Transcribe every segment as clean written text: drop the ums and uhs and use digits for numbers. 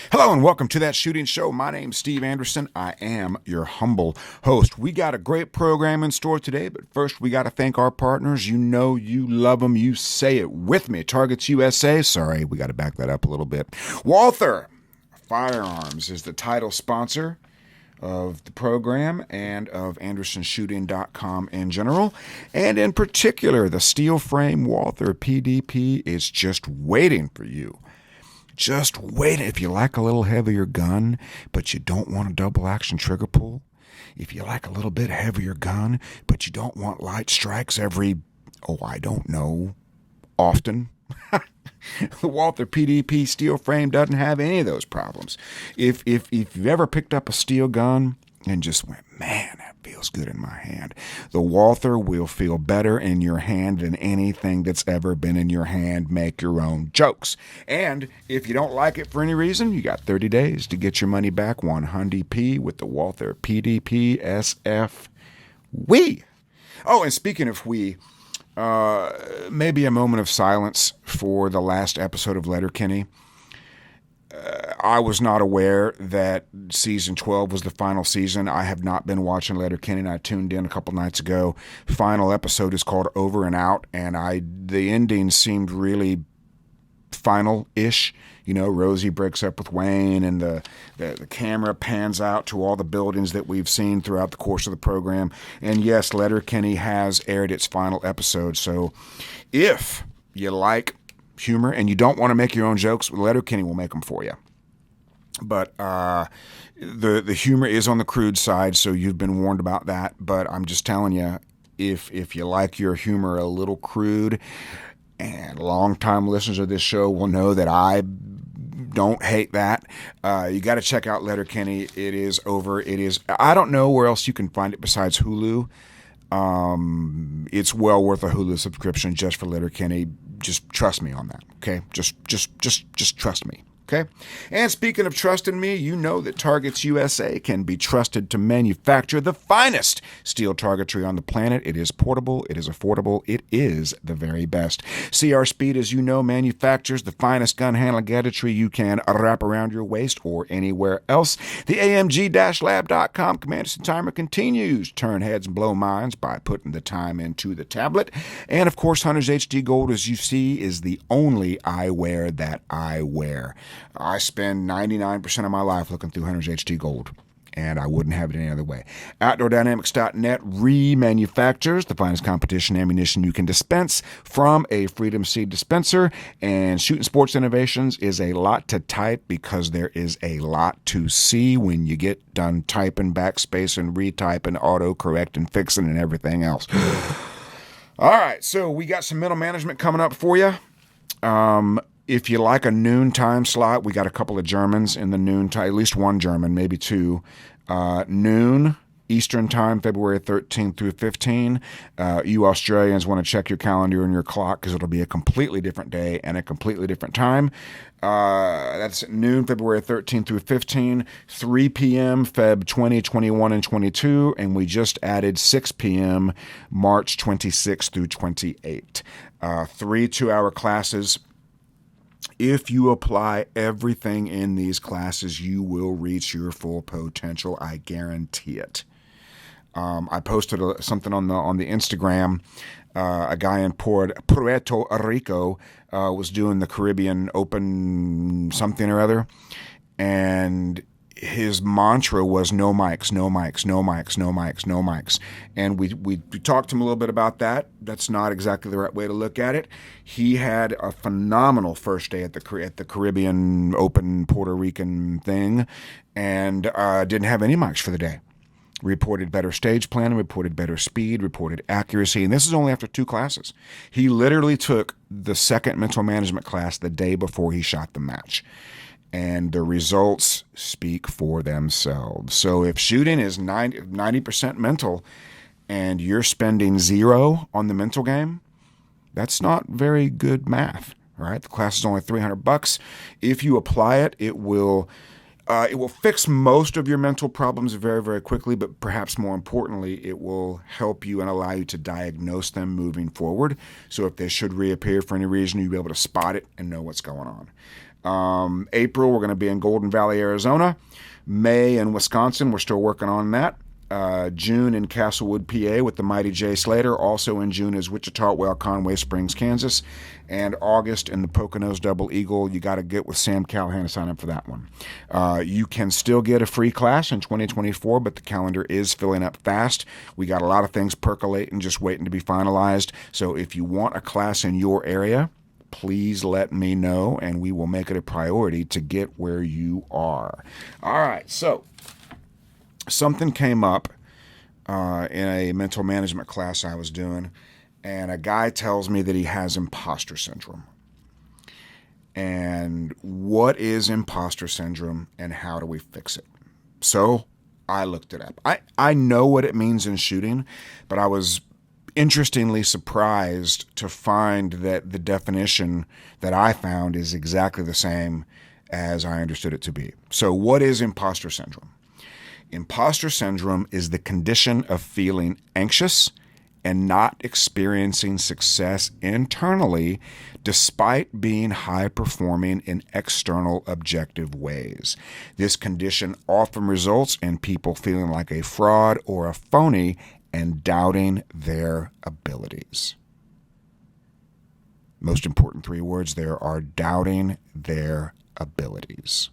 Hello and welcome to That Shooting Show. My name's Steve Anderson. I am your humble host. We got a great program in store today, but first we got to thank our partners. You know you love them. You say it with me. Targets USA. Sorry, we got to back that up a little bit. Walther Firearms is the title sponsor of the program and of AndersonShooting.com in general. And in particular, the steel frame Walther PDP is just waiting for you. Just wait. If you like a little heavier gun, but you don't want a double action trigger pull, if you like a little bit heavier gun, but you don't want light strikes often, the Walther PDP steel frame doesn't have any of those problems. If you've ever picked up a steel gun and just went, man, that feels good in my hand, the Walther will feel better in your hand than anything that's ever been in your hand. Make your own jokes. And if you don't like it for any reason, you got 30 days to get your money back. 100p with the Walther PDP SF. Oh, and speaking of maybe a moment of silence for the last episode of Letterkenny. I was not aware that season 12 was the final season. I have not been watching Letterkenny, and I tuned in a couple nights ago. Final episode is called Over and Out, and the ending seemed really final-ish. You know, Rosie breaks up with Wayne, and the camera pans out to all the buildings that we've seen throughout the course of the program. And yes, Letterkenny has aired its final episode. So if you like humor and you don't want to make your own jokes, Letterkenny will make them for you. But the humor is on the crude side, so you've been warned about that. But I'm just telling you, if you like your humor a little crude, and longtime listeners of this show will know that I don't hate that, you got to check out Letterkenny. It is over. I don't know where else you can find it besides Hulu. It's well worth a Hulu subscription just for Letterkenny. Just trust me on that, okay? Just trust me, okay? And speaking of trusting me, you know that Targets USA can be trusted to manufacture the finest steel targetry on the planet. It is portable, it is affordable, it is the very best. CR Speed, as you know, manufactures the finest gun handling gadgetry you can wrap around your waist or anywhere else. The AMG-lab.com Commanderson timer continues. Turn heads and blow minds by putting the time into the tablet. And of course, Hunter's HD Gold, as you see, is the only eyewear that I wear. I spend 99% of my life looking through Hunter's HD Gold, and I wouldn't have it any other way. OutdoorDynamics.net remanufactures the finest competition ammunition you can dispense from a Freedom Seed dispenser, and Shooting Sports Innovations is a lot to type because there is a lot to see when you get done typing, backspace, and retype, and autocorrect, and fixing, and everything else. All right, so we got some mental management coming up for you. If you like a noon time slot, we got a couple of Germans in the noon time, at least one German, maybe two. Noon Eastern time, February 13th through 15. You Australians want to check your calendar and your clock because it'll be a completely different day and a completely different time. That's noon, February 13th through 15, 3 p.m., Feb 20, 21, and 22, and we just added 6 p.m., March 26 through 28. 3 2-hour classes. If you apply everything in these classes, you will reach your full potential. I guarantee it. I posted something on the Instagram. A guy in Puerto Rico was doing the Caribbean Open something or other, and his mantra was no mics, no mics, no mics, no mics, no mics. And we talked to him a little bit about that. That's not exactly the right way to look at it. He had a phenomenal first day at the Caribbean Open Puerto Rican thing, and didn't have any mics for the day. Reported better stage planning, reported better speed, reported accuracy, and this is only after 2 classes. He literally took the second mental management class the day before he shot the match. And the results speak for themselves. So if shooting is 90% mental and you're spending 0 on the mental game, that's not very good math, right? The class is only $300. If you apply it, it will fix most of your mental problems very, very quickly, but perhaps more importantly, it will help you and allow you to diagnose them moving forward. So if they should reappear for any reason, you'll be able to spot it and know what's going on. April, we're going to be in Golden Valley, Arizona. May in Wisconsin, we're still working on that. June in Castlewood, PA with the Mighty Jay Slater. Also in June is Wichita, well, Conway Springs, Kansas. And August in the Poconos Double Eagle. You got to get with Sam Callahan to sign up for that one. You can still get a free class in 2024, but the calendar is filling up fast. We got a lot of things percolating, just waiting to be finalized. So if you want a class in your area, please let me know, and we will make it a priority to get where you are. All right, so something came up in a mental management class I was doing, and a guy tells me that he has imposter syndrome. And what is imposter syndrome, and how do we fix it? So I looked it up. I know what it means in shooting, but I was interestingly surprised to find that the definition that I found is exactly the same as I understood it to be. So what is imposter syndrome? Imposter syndrome is the condition of feeling anxious and not experiencing success internally despite being high-performing in external objective ways. This condition often results in people feeling like a fraud or a phony and doubting their abilities. Most important 3 words there are doubting their abilities.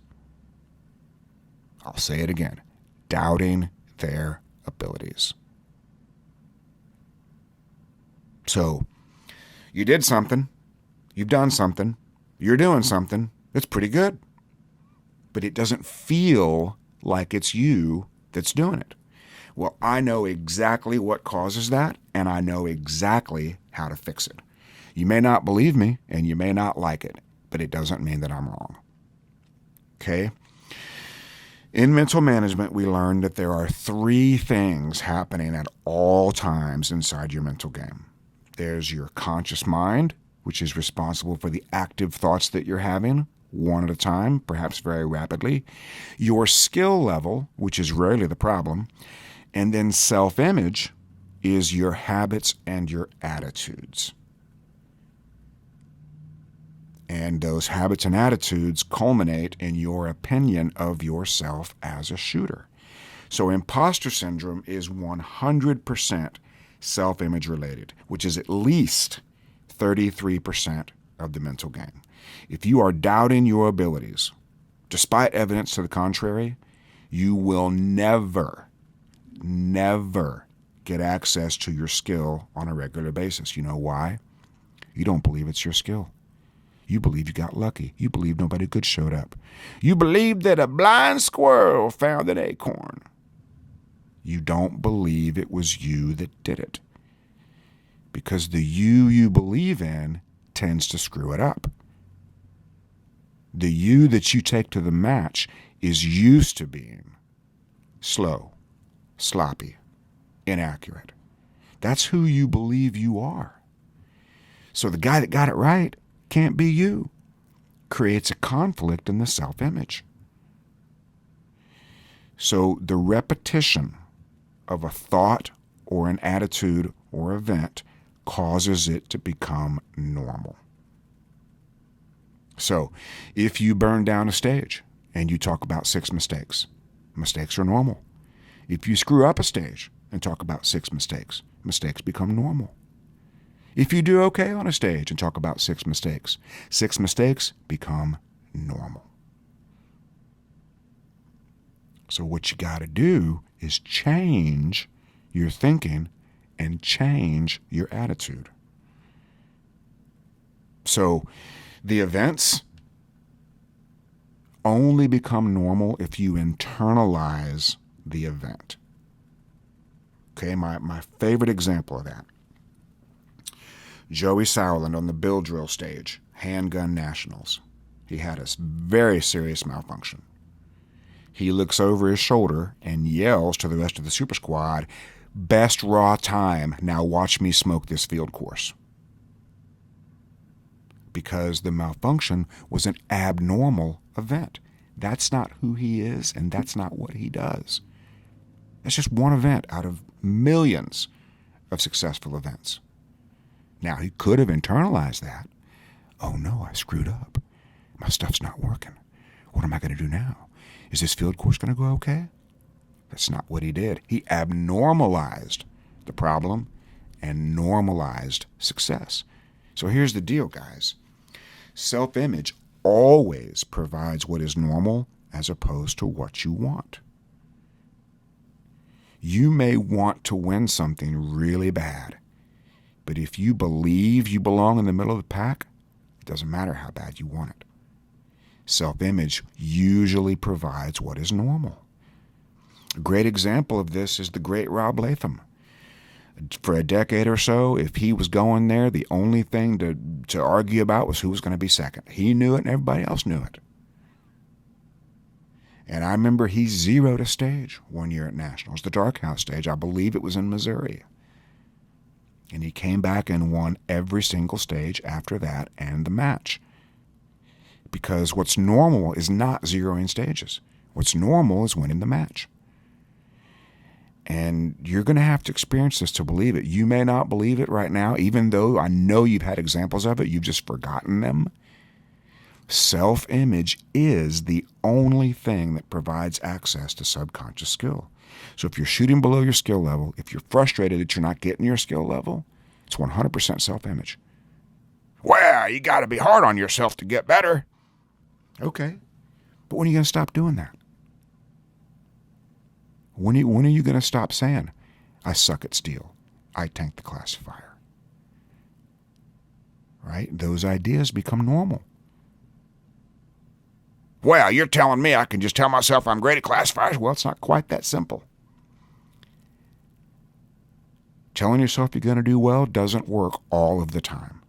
I'll say it again. Doubting their abilities. So, you did something, you've done something, you're doing something that's pretty good, but it doesn't feel like it's you that's doing it. Well, I know exactly what causes that, and I know exactly how to fix it. You may not believe me, and you may not like it, but it doesn't mean that I'm wrong. Okay? In mental management, we learned that there are 3 things happening at all times inside your mental game. There's your conscious mind, which is responsible for the active thoughts that you're having, one at a time, perhaps very rapidly. Your skill level, which is rarely the problem. And then self-image is your habits and your attitudes. And those habits and attitudes culminate in your opinion of yourself as a shooter. So imposter syndrome is 100% self-image related, which is at least 33% of the mental game. If you are doubting your abilities, despite evidence to the contrary, you will never get access to your skill on a regular basis. You know why? You don't believe it's your skill. You believe you got lucky. You believe nobody good showed up. You believe that a blind squirrel found an acorn. You don't believe it was you that did it. Because the you believe in tends to screw it up. The you that you take to the match is used to being slow, sloppy, inaccurate. That's who you believe you are. So the guy that got it right can't be you. Creates a conflict in the self-image. So the repetition of a thought or an attitude or event causes it to become normal. So if you burn down a stage and you talk about 6 mistakes, mistakes are normal. If you screw up a stage and talk about 6 mistakes, mistakes become normal. If you do okay on a stage and talk about 6 mistakes become normal. So what you got to do is change your thinking and change your attitude. So the events only become normal if you internalize the event. Okay, my favorite example of that. Joey Sauerland on the Bill Drill stage, Handgun Nationals. He had a very serious malfunction. He looks over his shoulder and yells to the rest of the super squad, "Best raw time, now watch me smoke this field course." Because the malfunction was an abnormal event. That's not who he is, and that's not what he does. It's just one event out of millions of successful events. Now, he could have internalized that. Oh no, I screwed up. My stuff's not working. What am I going to do now? Is this field course going to go okay? That's not what he did. He abnormalized the problem and normalized success. So here's the deal, guys. Self-image always provides what is normal as opposed to what you want. You may want to win something really bad, but if you believe you belong in the middle of the pack, it doesn't matter how bad you want it. Self-image usually provides what is normal. A great example of this is the great Rob Latham. For a decade or so, if he was going there, the only thing to argue about was who was going to be second. He knew it and everybody else knew it. And I remember he zeroed a stage one year at Nationals, the Dark House stage. I believe it was in Missouri. And he came back and won every single stage after that and the match. Because what's normal is not zeroing stages. What's normal is winning the match. And you're going to have to experience this to believe it. You may not believe it right now, even though I know you've had examples of it. You've just forgotten them. Self-image is the only thing that provides access to subconscious skill. So if you're shooting below your skill level, if you're frustrated that you're not getting your skill level, it's 100% self-image. Well, you got to be hard on yourself to get better. Okay. But when are you going to stop doing that? When are you going to stop saying, I suck at steel, I tank the classifier? Right? Those ideas become normal. Well, you're telling me I can just tell myself I'm great at classifiers? Well, it's not quite that simple. Telling yourself you're going to do well doesn't work all of the time.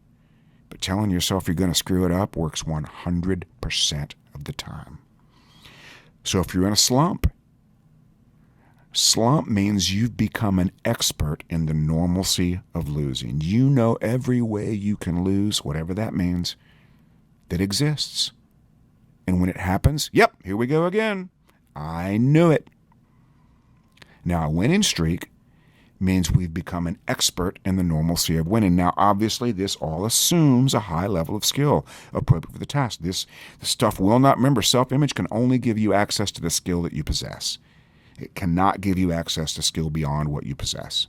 But telling yourself you're going to screw it up works 100% of the time. So if you're in a slump means you've become an expert in the normalcy of losing. You know every way you can lose, whatever that means, that exists. And when it happens, yep, here we go again. I knew it. Now, a winning streak means we've become an expert in the normalcy of winning. Now, obviously, this all assumes a high level of skill appropriate for the task. The stuff will not, remember, self-image can only give you access to the skill that you possess. It cannot give you access to skill beyond what you possess.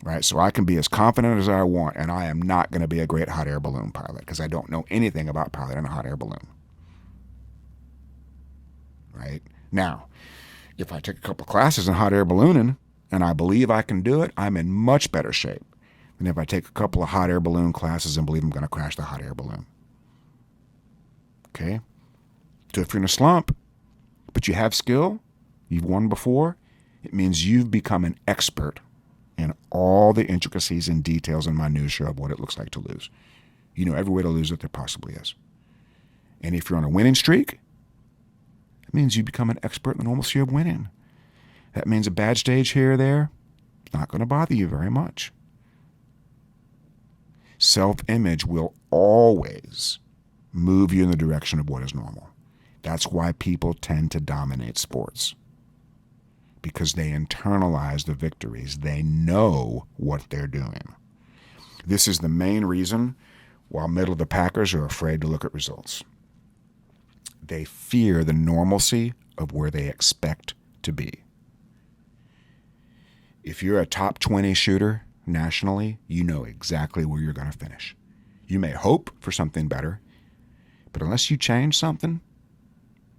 Right? So I can be as confident as I want, and I am not going to be a great hot air balloon pilot because I don't know anything about piloting a hot air balloon. Right? Now, if I take a couple classes in hot air ballooning and I believe I can do it, I'm in much better shape than if I take a couple of hot air balloon classes and believe I'm going to crash the hot air balloon. Okay? So if you're in a slump, but you have skill, you've won before, it means you've become an expert in all the intricacies and details in my news show of what it looks like to lose. You know every way to lose that there possibly is. And if you're on a winning streak, it means you become an expert in the normalcy of winning. That means a bad stage here or there, not going to bother you very much. Self-image will always move you in the direction of what is normal. That's why people tend to dominate sports. Because they internalize the victories. They know what they're doing. This is the main reason why middle of the packers are afraid to look at results. They fear the normalcy of where they expect to be. If you're a top 20 shooter nationally, you know exactly where you're going to finish. You may hope for something better, but unless you change something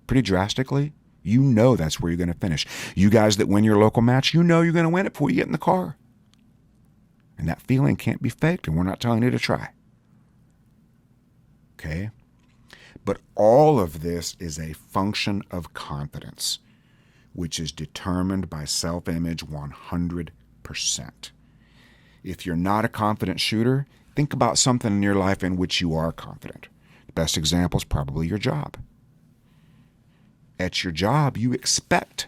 pretty drastically, you know that's where you're going to finish. You guys that win your local match, you know you're going to win it before you get in the car. And that feeling can't be faked, and we're not telling you to try. Okay? But all of this is a function of confidence, which is determined by self-image 100%. If you're not a confident shooter, think about something in your life in which you are confident. The best example is probably your job. At your job, you expect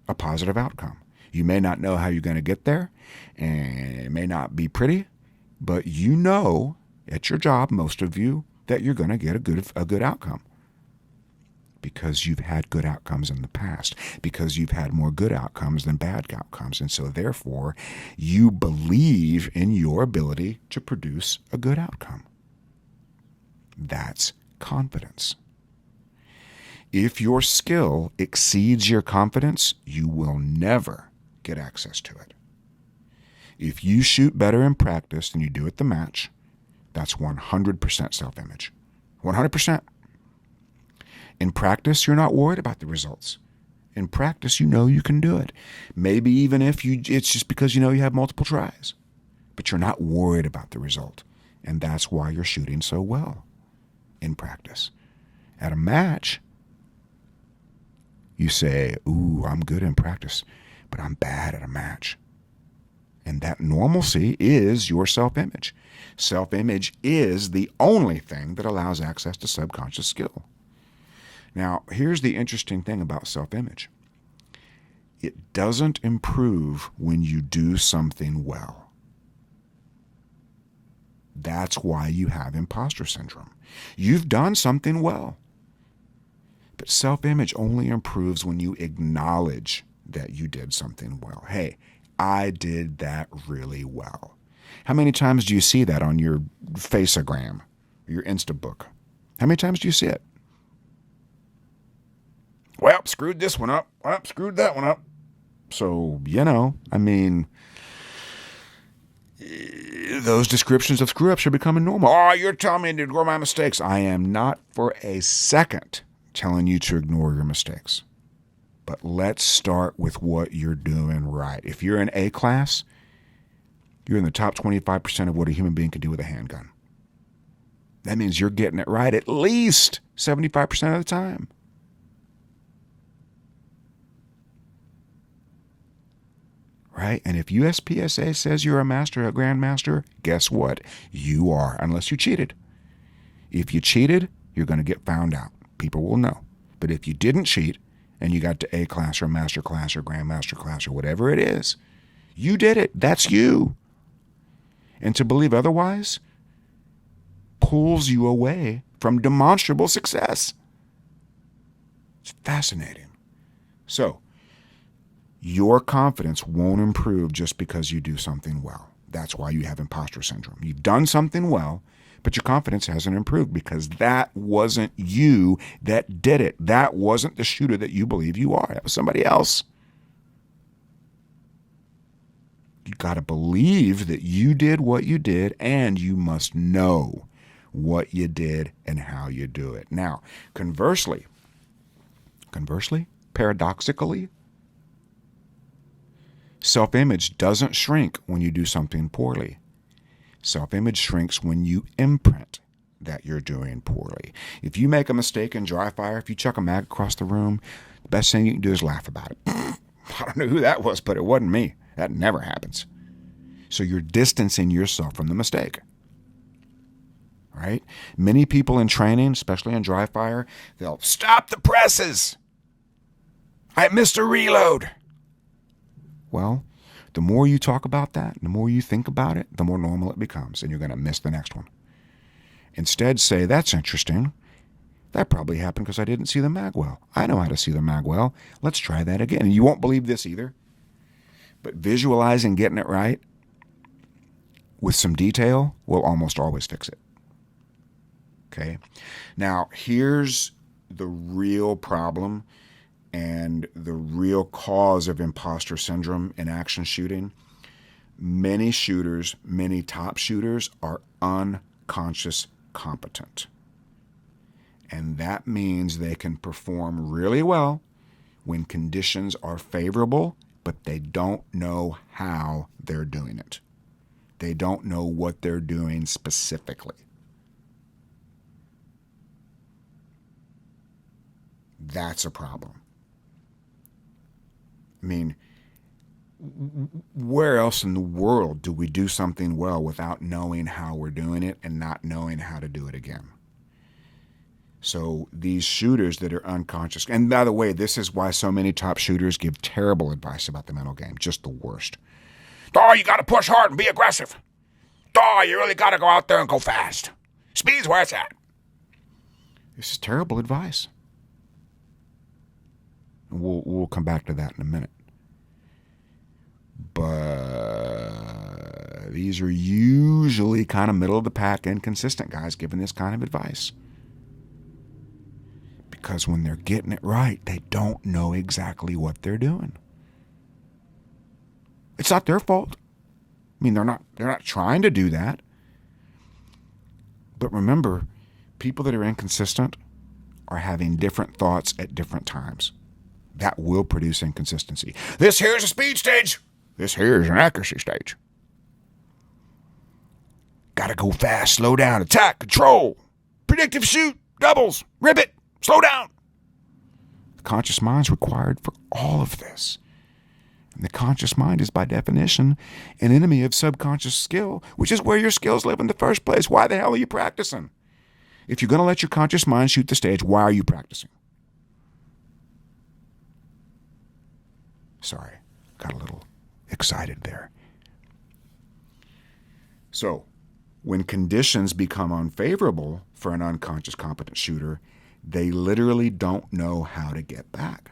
a positive outcome. You may not know how you're going to get there, and it may not be pretty, but you know at your job, most of you, that you're going to get a good outcome because you've had good outcomes in the past, because you've had more good outcomes than bad outcomes. And so therefore, you believe in your ability to produce a good outcome. That's confidence. If your skill exceeds your confidence, you will never get access to it. If you shoot better in practice than you do at the match, that's 100% self-image. 100%. In practice, you're not worried about the results. In practice, you know you can do it. Maybe even if it's just because you know you have multiple tries. But you're not worried about the result. And that's why you're shooting so well in practice. At a match, you say, ooh, I'm good in practice, but I'm bad at a match. And that normalcy is your self-image. Self-image is the only thing that allows access to subconscious skill. Now, here's the interesting thing about self-image. It doesn't improve when you do something well. That's why you have imposter syndrome. You've done something well. But self-image only improves when you acknowledge that you did something well. Hey, I did that really well. How many times do you see that on your Faceagram, your Instabook? How many times do you see it? Well, screwed this one up. Well, screwed that one up. So, those descriptions of screw-ups are becoming normal. Oh, you're telling me to ignore my mistakes. I am not for a second telling you to ignore your mistakes. But let's start with what you're doing right. If you're in A class, you're in the top 25% of what a human being can do with a handgun. That means you're getting it right at least 75% of the time. Right? And if USPSA says you're a master, a grandmaster, guess what? You are, unless you cheated. If you cheated, you're going to get found out. People will know. But if you didn't cheat and you got to A class or master class or grandmaster class or whatever it is, you did it. That's you. And to believe otherwise pulls you away from demonstrable success. It's fascinating. So, your confidence won't improve just because you do something well. That's why you have imposter syndrome. You've done something well, but your confidence hasn't improved because that wasn't you that did it. That wasn't the shooter that you believe you are. That was somebody else. You got to believe that you did what you did, and you must know what you did and how you do it. Now, conversely, paradoxically, self-image doesn't shrink when you do something poorly. Self-image shrinks when you imprint that you're doing poorly. If you make a mistake in dry fire, if you chuck a mag across the room, the best thing you can do is laugh about it. I don't know who that was, but it wasn't me. That never happens. So you're distancing yourself from the mistake. Right? Many people in training, especially in dry fire, they'll stop the presses. I missed a reload. Well, the more you talk about that, the more you think about it, the more normal it becomes, and you're going to miss the next one. Instead, say, that's interesting. That probably happened because I didn't see the mag well. I know how to see the mag well. Let's try that again. And you won't believe this either. But visualizing getting it right with some detail will almost always fix it. Okay? Now, here's the real problem and the real cause of imposter syndrome in action shooting. Many shooters, many top shooters are unconscious competent. And that means they can perform really well when conditions are favorable, but they don't know how they're doing it. They don't know what they're doing specifically. That's a problem. I mean, where else in the world do we do something well without knowing how we're doing it and not knowing how to do it again? So these shooters that are unconscious, and by the way, this is why so many top shooters give terrible advice about the mental game, just the worst. Oh, you got to push hard and be aggressive. Oh, you really got to go out there and go fast. Speed's where it's at. This is terrible advice. We'll come back to that in a minute. But these are usually kind of middle of the pack, inconsistent guys giving this kind of advice. Because when they're getting it right, they don't know exactly what they're doing. It's not their fault. I mean, they're not trying to do that. But remember, people that are inconsistent are having different thoughts at different times. That will produce inconsistency. This here is a speed stage. This here is an accuracy stage. Gotta go fast, slow down, attack, control, predictive shoot, doubles, ribbit, slow down. The conscious mind is required for all of this. And the conscious mind is by definition an enemy of subconscious skill, which is where your skills live in the first place. Why the hell are you practicing? If you're going to let your conscious mind shoot the stage, why are you practicing? Sorry, got a little excited there. So, when conditions become unfavorable for an unconscious competent shooter, they literally don't know how to get back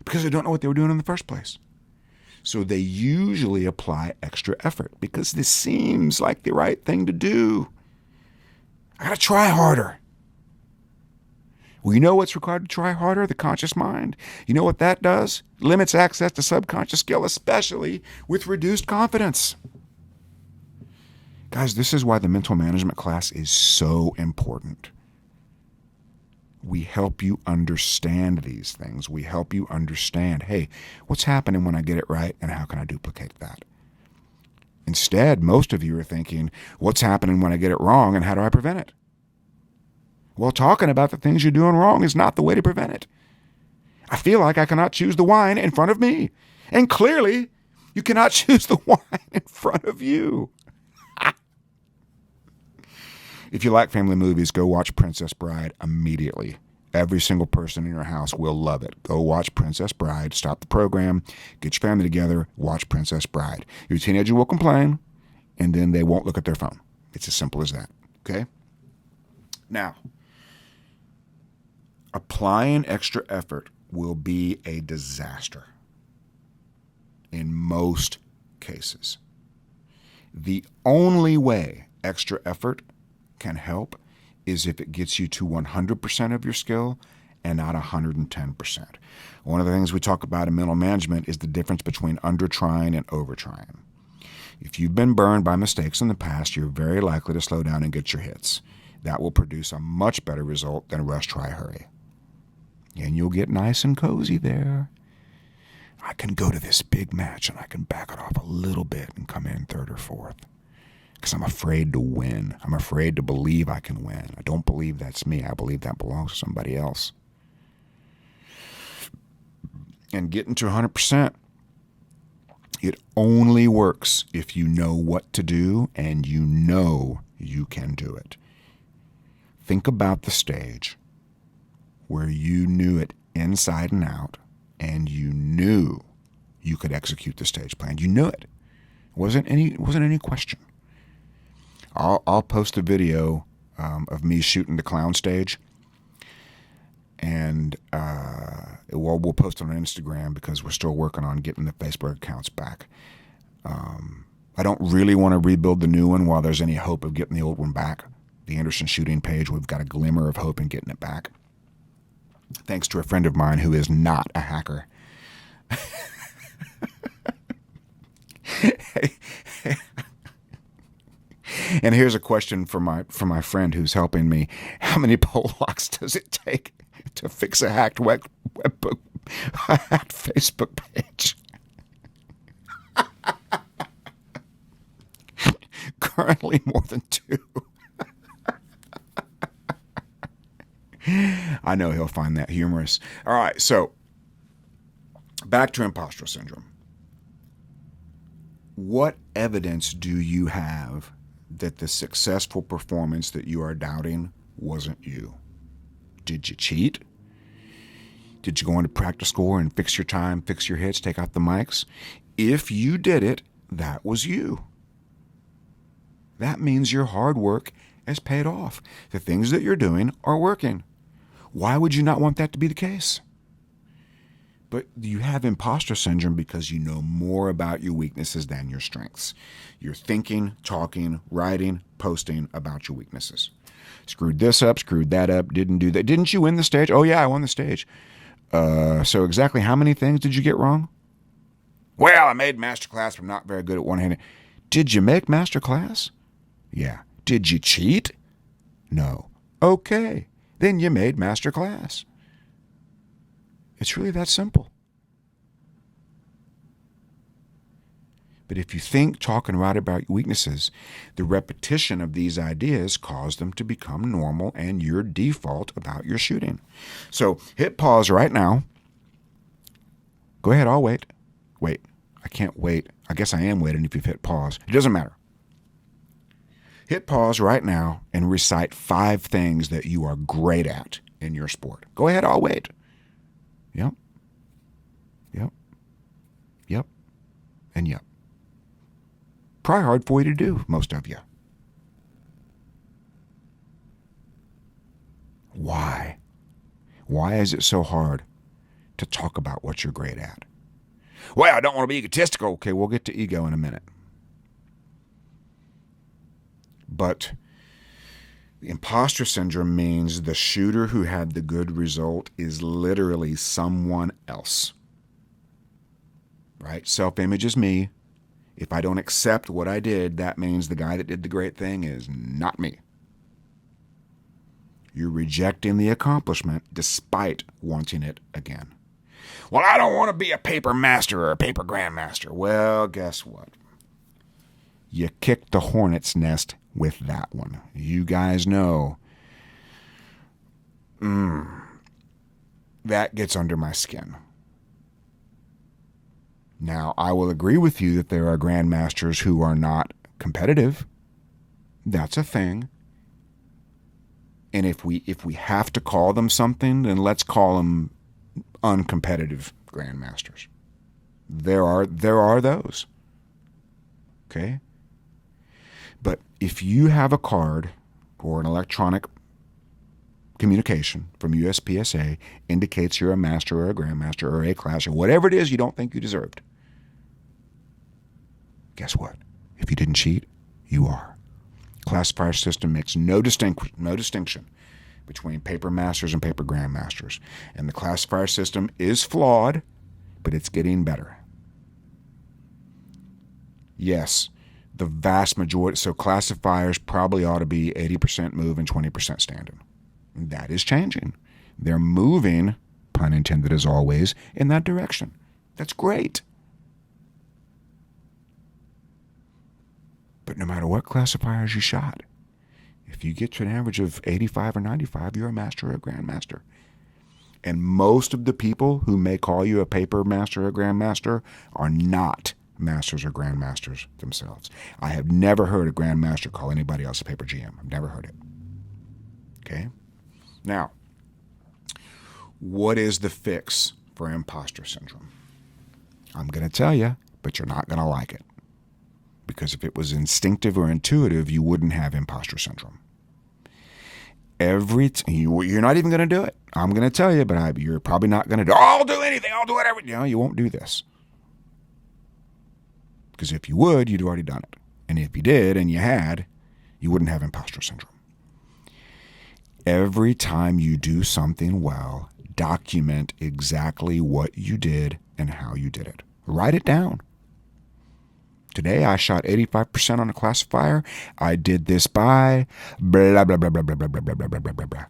because they don't know what they were doing in the first place. So they usually apply extra effort because this seems like the right thing to do. I gotta try harder. Well, you know what's required to try harder? The conscious mind. You know what that does? Limits access to subconscious skill, especially with reduced confidence. Guys, this is why the mental management class is so important. We help you understand these things. We help you understand, hey, what's happening when I get it right and how can I duplicate that? Instead, most of you are thinking, what's happening when I get it wrong and how do I prevent it? Well, talking about the things you're doing wrong is not the way to prevent it. I feel like I cannot choose the wine in front of me. And clearly, you cannot choose the wine in front of you. If you like family movies, go watch Princess Bride immediately. Every single person in your house will love it. Go watch Princess Bride. Stop the program. Get your family together. Watch Princess Bride. Your teenager will complain, and then they won't look at their phone. It's as simple as that. Okay? Now, applying extra effort will be a disaster in most cases. The only way extra effort can help is if it gets you to 100% of your skill and not 110%. One of the things we talk about in mental management is the difference between under-trying and over-trying. If you've been burned by mistakes in the past, you're very likely to slow down and get your hits. That will produce a much better result than rush, try, hurry. And you'll get nice and cozy there. I can go to this big match and I can back it off a little bit and come in third or fourth. Because I'm afraid to win. I'm afraid to believe I can win. I don't believe that's me. I believe that belongs to somebody else. And getting to 100%, it only works if you know what to do and you know you can do it. Think about the stage where you knew it inside and out and you knew you could execute the stage plan. You knew it. It wasn't any question. I'll post a video of me shooting the clown stage, and we'll post it on Instagram because we're still working on getting the Facebook accounts back. I don't really want to rebuild the new one while there's any hope of getting the old one back. The Anderson shooting page, we've got a glimmer of hope in getting it back, thanks to a friend of mine who is not a hacker. And here's a question for my friend who's helping me. How many poll locks does it take to fix a hacked Facebook page? Currently more than 2. I know he'll find that humorous. All right, so back to imposter syndrome. What evidence do you have that the successful performance that you are doubting wasn't you? Did you cheat? Did you go into practice score and fix your time, fix your hits, take out the mics? If you did it, that was you. That means your hard work has paid off. The things that you're doing are working. Why would you not want that to be the case? But you have imposter syndrome because you know more about your weaknesses than your strengths. You're thinking, talking, writing, posting about your weaknesses. Screwed this up, screwed that up, didn't do that. Didn't you win the stage? Oh, yeah, I won the stage. So exactly how many things did you get wrong? Well, I made masterclass, but I'm not very good at one-handed. Did you make masterclass? Yeah. Did you cheat? No. Okay. Then you made masterclass. It's really that simple. But if you think, talk, and write about your weaknesses, the repetition of these ideas cause them to become normal and your default about your shooting. So hit pause right now. Go ahead, I'll wait. Wait, I can't wait. I guess I am waiting if you've hit pause. It doesn't matter. Hit pause right now and recite 5 things that you are great at in your sport. Go ahead, I'll wait. Yep. Yep. Yep. And yep. Probably hard for you to do, most of you. Why? Why is it so hard to talk about what you're great at? Well, I don't want to be egotistical. Okay, we'll get to ego in a minute. But imposter syndrome means the shooter who had the good result is literally someone else. Right? Self-image is me. If I don't accept what I did, that means the guy that did the great thing is not me. You're rejecting the accomplishment despite wanting it again. Well, I don't want to be a paper master or a paper grandmaster. Well, guess what? You kicked the hornet's nest with that one. You guys know. That gets under my skin. Now, I will agree with you that there are grandmasters who are not competitive. That's a thing. And if we have to call them something, then let's call them uncompetitive grandmasters. There are those. Okay? But if you have a card or an electronic communication from USPSA indicates you're a master or a grandmaster or a class or whatever it is you don't think you deserved, guess what? If you didn't cheat, you are. Classifier system makes no distinction between paper masters and paper grandmasters. And the classifier system is flawed, but it's getting better. Yes, the vast majority, so classifiers probably ought to be 80% move and 20% standing. That is changing. They're moving, pun intended as always, in that direction. That's great. But no matter what classifiers you shot, if you get to an average of 85 or 95, you're a master or a grandmaster. And most of the people who may call you a paper master or a grandmaster are not masters or grandmasters themselves. I have never heard a grandmaster call anybody else a paper GM. I've never heard it. Okay? Now, what is the fix for imposter syndrome? I'm going to tell you, but you're not going to like it. Because if it was instinctive or intuitive, you wouldn't have imposter syndrome. You're not even going to do it. I'm going to tell you, but you're probably not going to do it. I'll do anything. I'll do whatever. You won't do this. Because if you would, you'd already done it. And if you did and you had, you wouldn't have imposter syndrome. Every time you do something well, document exactly what you did and how you did it. Write it down. Today I shot 85% on a classifier. I did this by blah, blah, blah, blah, blah, blah, blah, blah, blah, blah, blah, blah.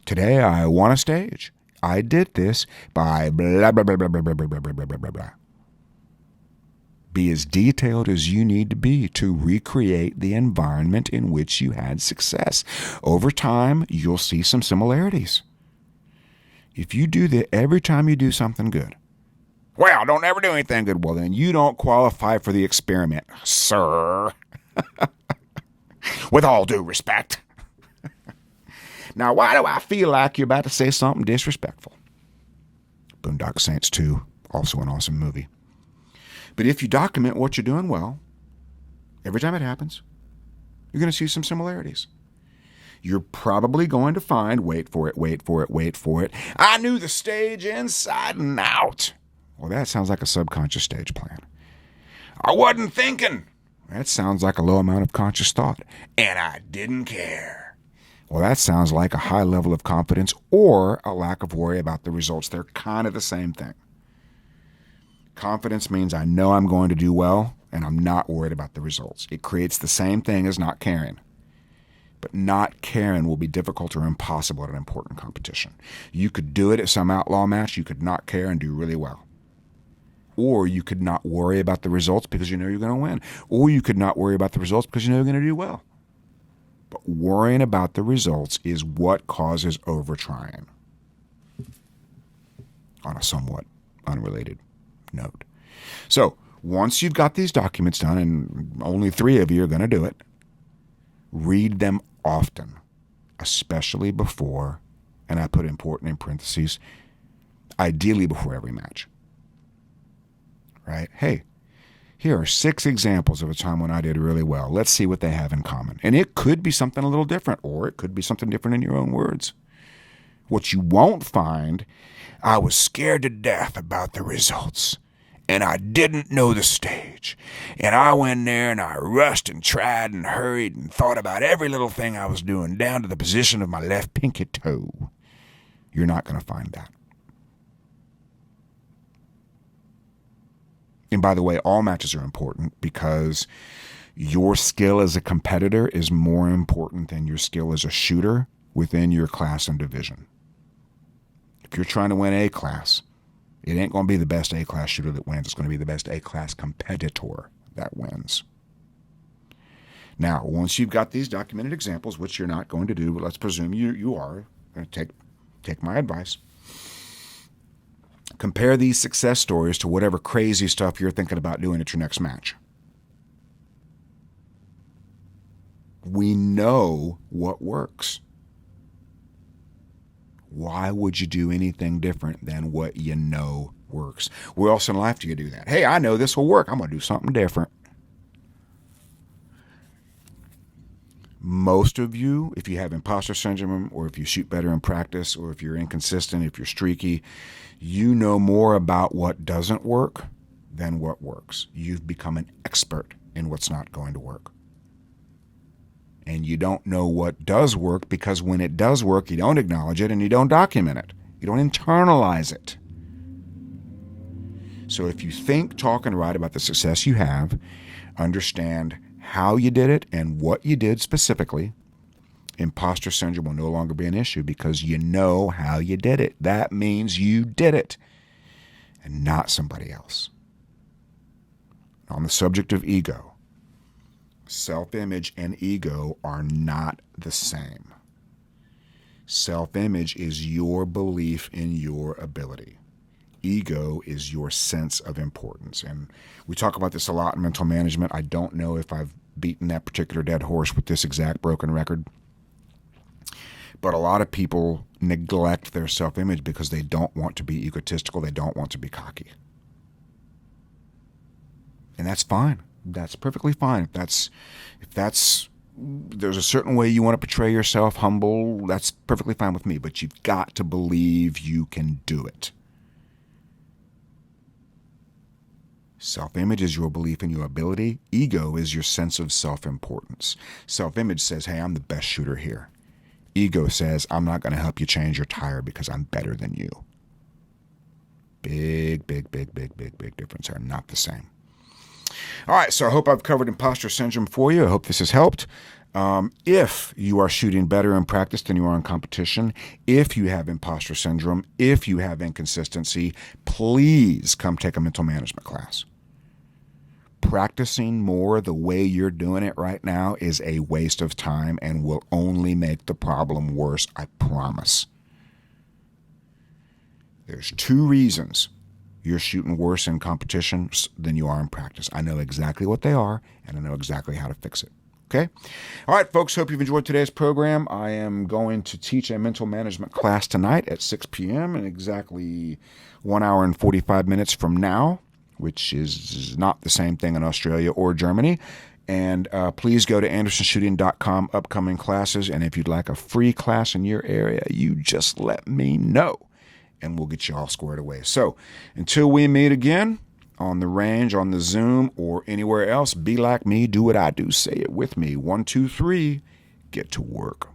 Today I won a stage. I did this by blah, blah, blah, blah, blah, blah, blah, blah, blah, blah, blah, blah. Be as detailed as you need to be to recreate the environment in which you had success. Over time, you'll see some similarities. If you do that every time you do something good, well, don't ever do anything good. Well, then you don't qualify for the experiment, sir. With all due respect. Now, why do I feel like you're about to say something disrespectful? Boondock Saints 2, also an awesome movie. But if you document what you're doing well, every time it happens, you're going to see some similarities. You're probably going to find, wait for it, I knew the stage inside and out. Well, that sounds like a subconscious stage plan. I wasn't thinking. That sounds like a low amount of conscious thought. And I didn't care. Well, that sounds like a high level of confidence or a lack of worry about the results. They're kind of the same thing. Confidence means I know I'm going to do well and I'm not worried about the results. It creates the same thing as not caring. But not caring will be difficult or impossible at an important competition. You could do it at some outlaw match. You could not care and do really well. Or you could not worry about the results because you know you're going to win. Or you could not worry about the results because you know you're going to do well. But worrying about the results is what causes overtrying. On a somewhat unrelated note. So once you've got these documents done, and only 3 of you are going to do it, read them often, especially before, and I put important in parentheses, ideally before every match. Right? Hey, here are 6 examples of a time when I did really well. Let's see what they have in common. And it could be something a little different, or it could be something different in your own words. What you won't find, I was scared to death about the results, and I didn't know the stage. And I went there and I rushed and tried and hurried and thought about every little thing I was doing, down to the position of my left pinky toe. You're not going to find that. And by the way, all matches are important because your skill as a competitor is more important than your skill as a shooter within your class and division. If you're trying to win A class, it ain't going to be the best A class shooter that wins. It's going to be the best A class competitor that wins. Now, once you've got these documented examples, which you're not going to do, but let's presume you are going to take my advice. Compare these success stories to whatever crazy stuff you're thinking about doing at your next match. We know what works. Why would you do anything different than what you know works? Where else in life do you do that? Hey, I know this will work. I'm going to do something different. Most of you, if you have imposter syndrome, or if you shoot better in practice, or if you're inconsistent, if you're streaky, you know more about what doesn't work than what works. You've become an expert in what's not going to work. And you don't know what does work because when it does work, you don't acknowledge it and you don't document it. You don't internalize it. So if you think, talk, and write about the success you have, understand how you did it and what you did specifically, imposter syndrome will no longer be an issue because you know how you did it. That means you did it and not somebody else. On the subject of ego, self-image and ego are not the same. Self-image is your belief in your ability. Ego is your sense of importance. And we talk about this a lot in mental management. I don't know if I've beaten that particular dead horse with this exact broken record. But a lot of people neglect their self-image because they don't want to be egotistical. They don't want to be cocky. And that's fine. That's perfectly fine. If there's a certain way you want to portray yourself, humble, that's perfectly fine with me. But you've got to believe you can do it. Self-image is your belief in your ability. Ego is your sense of self-importance. Self-image says, hey, I'm the best shooter here. Ego says, I'm not going to help you change your tire because I'm better than you. Big difference. They're not the same. All right, so I hope I've covered imposter syndrome for you. I hope this has helped. If you are shooting better in practice than you are in competition, if you have imposter syndrome, if you have inconsistency, please come take a mental management class. Practicing more the way you're doing it right now is a waste of time and will only make the problem worse, I promise. There's 2 reasons you're shooting worse in competition than you are in practice. I know exactly what they are, and I know exactly how to fix it. Okay? All right, folks, hope you've enjoyed today's program. I am going to teach a mental management class tonight at 6 p.m. in exactly 1 hour and 45 minutes from now, which is not the same thing in Australia or Germany. And please go to andersonshooting.com, upcoming classes. And if you'd like a free class in your area, you just let me know, and we'll get you all squared away. So until we meet again, on the range, on the Zoom, or anywhere else, be like me, do what I do. Say it with me. 1, 2, 3, get to work.